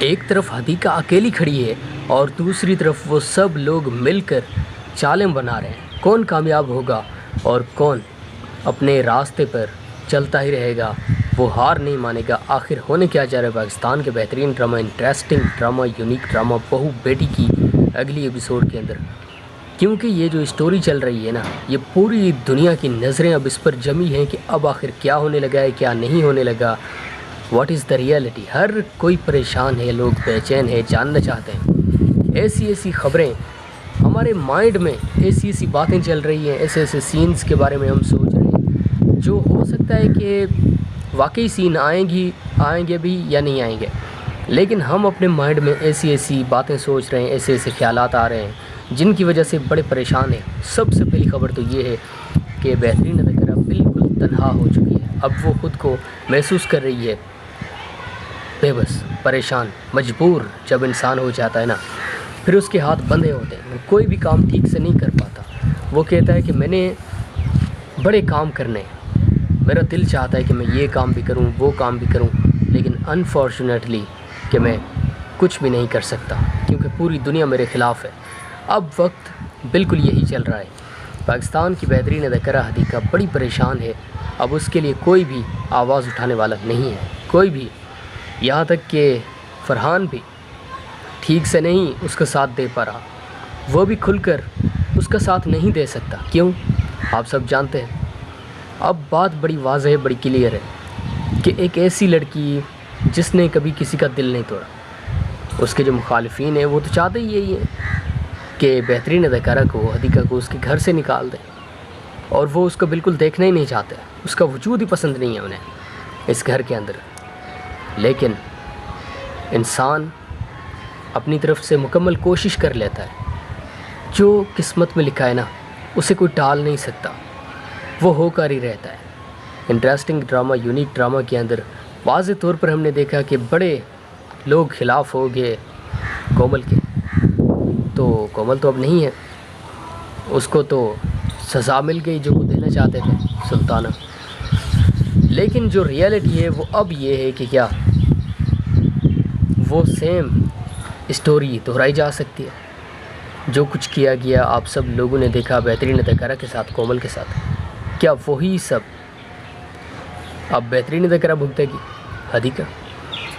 एक तरफ हदीका अकेली खड़ी है और दूसरी तरफ वो सब लोग मिलकर चालें बना रहे हैं। कौन कामयाब होगा और कौन अपने रास्ते पर चलता ही रहेगा, वो हार नहीं मानेगा। आखिर होने क्या जा रहा है पाकिस्तान के बेहतरीन drama, interesting drama, unique drama बहू बेटी की अगली एपिसोड के अंदर। क्योंकि ये जो स्टोरी चल रही है ना, ये पूरी दुनिया की नज़रें अब इस पर जमी हैं कि अब आखिर क्या होने लगा है, क्या नहीं होने लगा। What is the reality. हर कोई परेशान है, लोग बेचैन है, जानना चाहते हैं। ऐसी ऐसी ख़बरें हमारे माइंड में, ऐसी ऐसी बातें चल रही हैं, ऐसे ऐसे सीन्स के बारे में हम सोच रहे हैं जो हो सकता है कि वाकई सीन आएंगे भी या नहीं आएंगे। लेकिन हम अपने माइंड में ऐसी ऐसी बातें सोच रहे हैं, ऐसे ऐसे ख्यालात आ रहे हैं जिनकी वजह से बड़े परेशान हैं। सबसे पहली खबर तो ये है कि बेहतरीन अदाकारा बिल्कुल तन्हा हो चुकी है। अब वो ख़ुद को महसूस कर रही है बेबस, परेशान, मजबूर। जब इंसान हो जाता है ना, फिर उसके हाथ बंधे होते हैं, कोई भी काम ठीक से नहीं कर पाता। वो कहता है कि मैंने बड़े काम करने, मेरा दिल चाहता है कि मैं ये काम भी करूं, वो काम भी करूं, लेकिन अनफॉर्चुनेटली कि मैं कुछ भी नहीं कर सकता क्योंकि पूरी दुनिया मेरे ख़िलाफ़ है। अब वक्त बिल्कुल यही चल रहा है। पाकिस्तान की बेहतरीन अदाकारा हदीका बड़ी परेशान है। अब उसके लिए कोई भी आवाज़ उठाने वाला नहीं है, कोई भी। यहाँ तक कि फरहान भी ठीक से नहीं उसका साथ दे पा रहा, वो भी खुलकर उसका साथ नहीं दे सकता। क्यों? आप सब जानते हैं। अब बात बड़ी वाज़ेह है, बड़ी क्लियर है कि एक ऐसी लड़की जिसने कभी किसी का दिल नहीं तोड़ा, उसके जो मुखालिफिन हैं वो तो चाहते ही यही है कि बेहतरीन अदाकारा को, हदीका को उसके घर से निकाल दें, और वो उसको बिल्कुल देखना ही नहीं चाहते, उसका वजूद ही पसंद नहीं है उन्हें इस घर के अंदर। लेकिन इंसान अपनी तरफ से मुकम्मल कोशिश कर लेता है। जो किस्मत में लिखा है ना, उसे कोई टाल नहीं सकता, वो होकर ही रहता है। इंटरेस्टिंग ड्रामा, यूनिक ड्रामा के अंदर वाज़े तौर पर हमने देखा कि बड़े लोग ख़िलाफ़ हो गए कोमल के। तो कोमल तो अब नहीं है, उसको तो सज़ा मिल गई जो वो देना चाहते थे, सुल्ताना। लेकिन जो रियलिटी है वो अब ये है कि क्या वो सेम स्टोरी दोहराई जा सकती है। जो कुछ किया गया आप सब लोगों ने देखा बेहतरीन अदाकारा के साथ, कोमल के साथ, क्या वही सब अब बेहतरीन अदाकारा भुगतेगी, हदीका?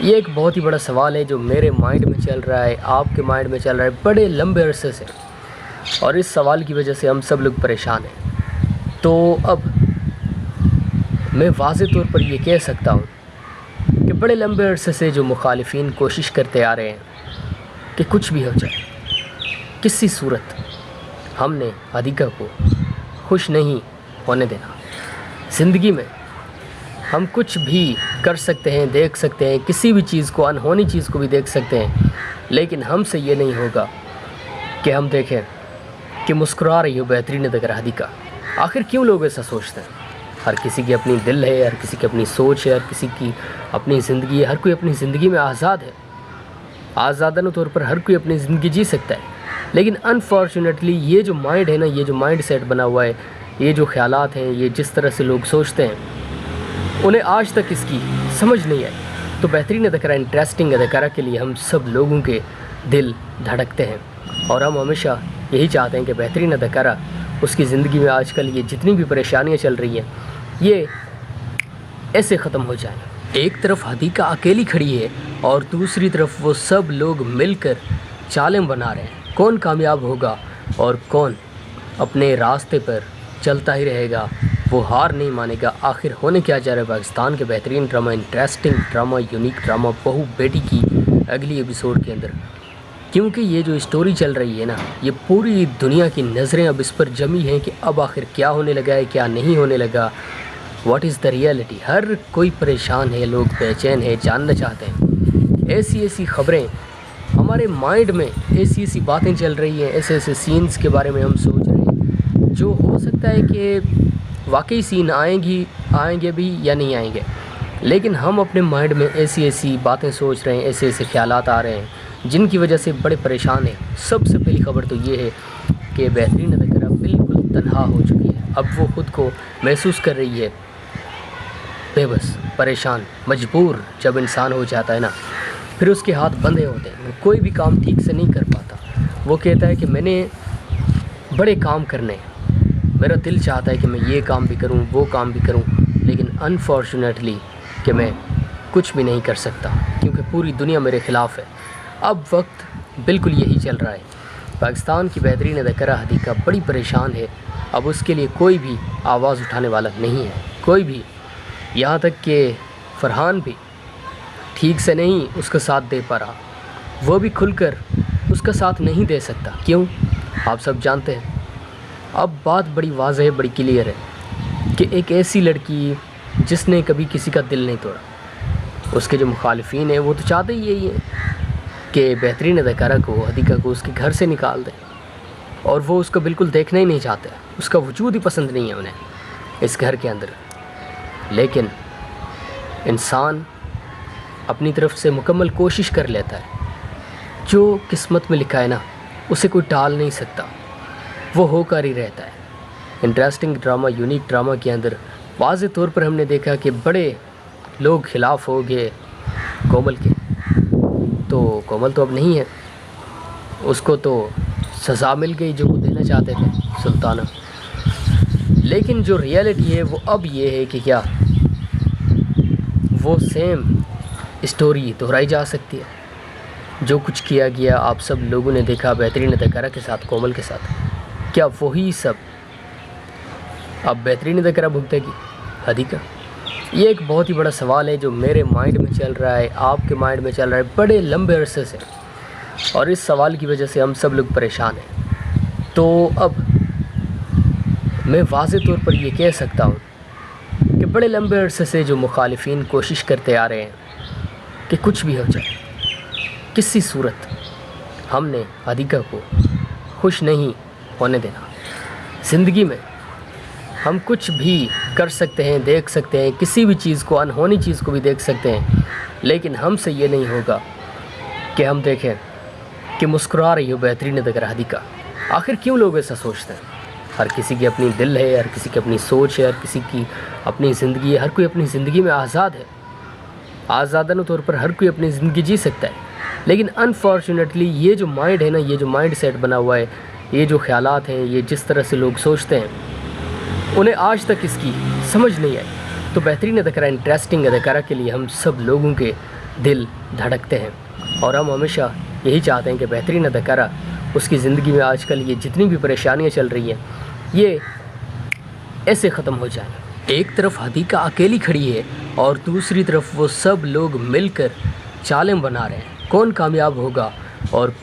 ये एक बहुत ही बड़ा सवाल है जो मेरे माइंड में चल रहा है, आपके माइंड में चल रहा है बड़े लंबे अरसे से, और इस सवाल की वजह से हम सब लोग परेशान हैं। तो अब मैं वाज़े तौर पर ये कह सकता हूँ कि बड़े लंबे अरसे से जो मुखालिफिन कोशिश करते आ रहे हैं कि कुछ भी हो जाए, किसी सूरत हमने हदीका को खुश नहीं होने देना। ज़िंदगी में हम कुछ भी कर सकते हैं, देख सकते हैं, किसी भी चीज़ को, अनहोनी चीज़ को भी देख सकते हैं, लेकिन हमसे ये नहीं होगा कि हम देखें कि मुस्कुरा रही हो बेहतरीन अदाकारा हदीका। आखिर क्यों लोग ऐसा सोचते हैं? हर किसी की अपनी दिल है, हर किसी की अपनी सोच है, हर किसी की अपनी ज़िंदगी है, हर कोई अपनी ज़िंदगी में आज़ाद है। आज़ादाना तौर पर हर कोई अपनी ज़िंदगी जी सकता है। लेकिन अनफॉर्चुनेटली ये जो माइंड है ना, ये जो माइंड सेट बना हुआ है, ये जो ख्यालात हैं, ये जिस तरह से लोग सोचते हैं, उन्हें आज तक इसकी समझ नहीं आई। तो बेहतरीन अदाकारा, इंटरेस्टिंग अदाकारा के लिए हम सब लोगों के दिल धड़कते हैं, और हम हमेशा यही चाहते हैं कि बेहतरीन अदाकारा, उसकी ज़िंदगी में आजकल ये जितनी भी परेशानियाँ चल रही हैं, ये ऐसे ख़त्म हो जाए। एक तरफ हदीका अकेली खड़ी है और दूसरी तरफ वो सब लोग मिलकर चालें बना रहे हैं। कौन कामयाब होगा और कौन अपने रास्ते पर चलता ही रहेगा, वो हार नहीं मानेगा। आखिर होने क्या जा रहा है पाकिस्तान के बेहतरीन drama, interesting drama, unique drama बहू बेटी की अगली एपिसोड के अंदर। क्योंकि ये जो स्टोरी चल रही है ना, ये पूरी दुनिया की नज़रें अब इस पर जमी हैं कि अब आखिर क्या होने लगा है, क्या नहीं होने लगा। What is the reality. हर कोई परेशान है, लोग बेचैन है, जानना चाहते हैं। ऐसी ऐसी ख़बरें हमारे माइंड में, ऐसी ऐसी बातें चल रही हैं, ऐसे ऐसे सीन्स के बारे में हम सोच रहे हैं जो हो सकता है कि वाकई सीन आएंगे भी या नहीं आएंगे। लेकिन हम अपने माइंड में ऐसी ऐसी बातें सोच रहे हैं, ऐसे ऐसे ख्यालात आ रहे हैं जिनकी वजह से बड़े परेशान हैं। सबसे पहली खबर तो ये है कि बेहतरीन अदाकारा बिल्कुल तन्हा हो चुकी है। अब वो ख़ुद को महसूस कर रही है बेबस, परेशान, मजबूर। जब इंसान हो जाता है ना, फिर उसके हाथ बंधे होते हैं, वो कोई भी काम ठीक से नहीं कर पाता। वो कहता है कि मैंने बड़े काम करने हैं, मेरा दिल चाहता है कि मैं ये काम भी करूं, वो काम भी करूं, लेकिन अनफॉर्चुनेटली कि मैं कुछ भी नहीं कर सकता क्योंकि पूरी दुनिया मेरे ख़िलाफ़ है। अब वक्त बिल्कुल यही चल रहा है। पाकिस्तान की बेहतरीन अदाकारा हदीका बड़ी परेशान है। अब उसके लिए कोई भी आवाज़ उठाने वाला नहीं है, कोई भी, यहाँ तक कि फरहान भी ठीक से नहीं उसका साथ दे पा रहा, वो भी खुलकर उसका साथ नहीं दे सकता। क्यों? आप सब जानते हैं। अब बात बड़ी वाज़ेह है, बड़ी क्लियर है कि एक ऐसी लड़की जिसने कभी किसी का दिल नहीं तोड़ा, उसके जो मुखालिफिन हैं वो तो चाहते ही यही हैं कि बेहतरीन अदाकारा को, हदीका को उसके घर से निकाल दें, और वो उसको बिल्कुल देखना ही नहीं चाहते, उसका वजूद ही पसंद नहीं है उन्हें इस घर के अंदर। लेकिन इंसान अपनी तरफ से मुकम्मल कोशिश कर लेता है। जो किस्मत में लिखा है ना, उसे कोई टाल नहीं सकता, वो होकर ही रहता है। इंटरेस्टिंग ड्रामा, यूनिक ड्रामा के अंदर वाज़े तौर पर हमने देखा कि बड़े लोग ख़िलाफ़ हो गए कोमल के। तो कोमल तो अब नहीं है, उसको तो सज़ा मिल गई जो वो देना चाहते थे, सुल्ताना। लेकिन जो रियलिटी है वो अब ये है कि क्या वो सेम स्टोरी दोहराई जा सकती है? जो कुछ किया गया आप सब लोगों ने देखा बेहतरीन अदाकारा के साथ, कोमल के साथ, क्या वही सब अब बेहतरीन अदाकारा भुगतेगी, हदीका? ये एक बहुत ही बड़ा सवाल है जो मेरे माइंड में चल रहा है, आपके माइंड में चल रहा है बड़े लंबे अरसे से, और इस सवाल की वजह से हम सब लोग परेशान हैं। तो अब मैं वाज़े तौर पर ये कह सकता हूँ कि बड़े लंबे अरसे से जो मुखालिफिन कोशिश करते आ रहे हैं कि कुछ भी हो जाए, किसी सूरत हमने हदीका को खुश नहीं होने देना। ज़िंदगी में हम कुछ भी कर सकते हैं, देख सकते हैं, किसी भी चीज़ को, अनहोनी चीज़ को भी देख सकते हैं, लेकिन हमसे ये नहीं होगा कि हम देखें कि मुस्कुरा रही हो बेहतरीन अदाकारा हदीका। आखिर क्यों लोग ऐसा सोचते हैं? हर किसी की अपनी दिल है, हर किसी की अपनी सोच है, हर किसी की अपनी ज़िंदगी है, हर कोई अपनी ज़िंदगी में आज़ाद है। आज़ादाना तौर पर हर कोई अपनी ज़िंदगी जी सकता है, लेकिन अनफॉर्चुनेटली ये जो माइंड है ना, ये जो माइंड सेट बना हुआ है, ये जो ख्यालात हैं, ये जिस तरह से लोग सोचते हैं, उन्हें आज तक इसकी समझ नहीं आई। तो बेहतरीन अदाकारा, इंटरेस्टिंग अदाकारा के लिए हम सब लोगों के दिल धड़कते हैं, और हम हमेशा यही चाहते हैं कि बेहतरीन अदाकारा, उसकी ज़िंदगी में आजकल ये जितनी भी परेशानियाँ चल रही हैं ये ऐसे ख़त्म हो जाए। एक तरफ हदीका अकेली खड़ी है और दूसरी तरफ वो सब लोग मिलकर चालें बना रहे हैं। कौन कामयाब होगा और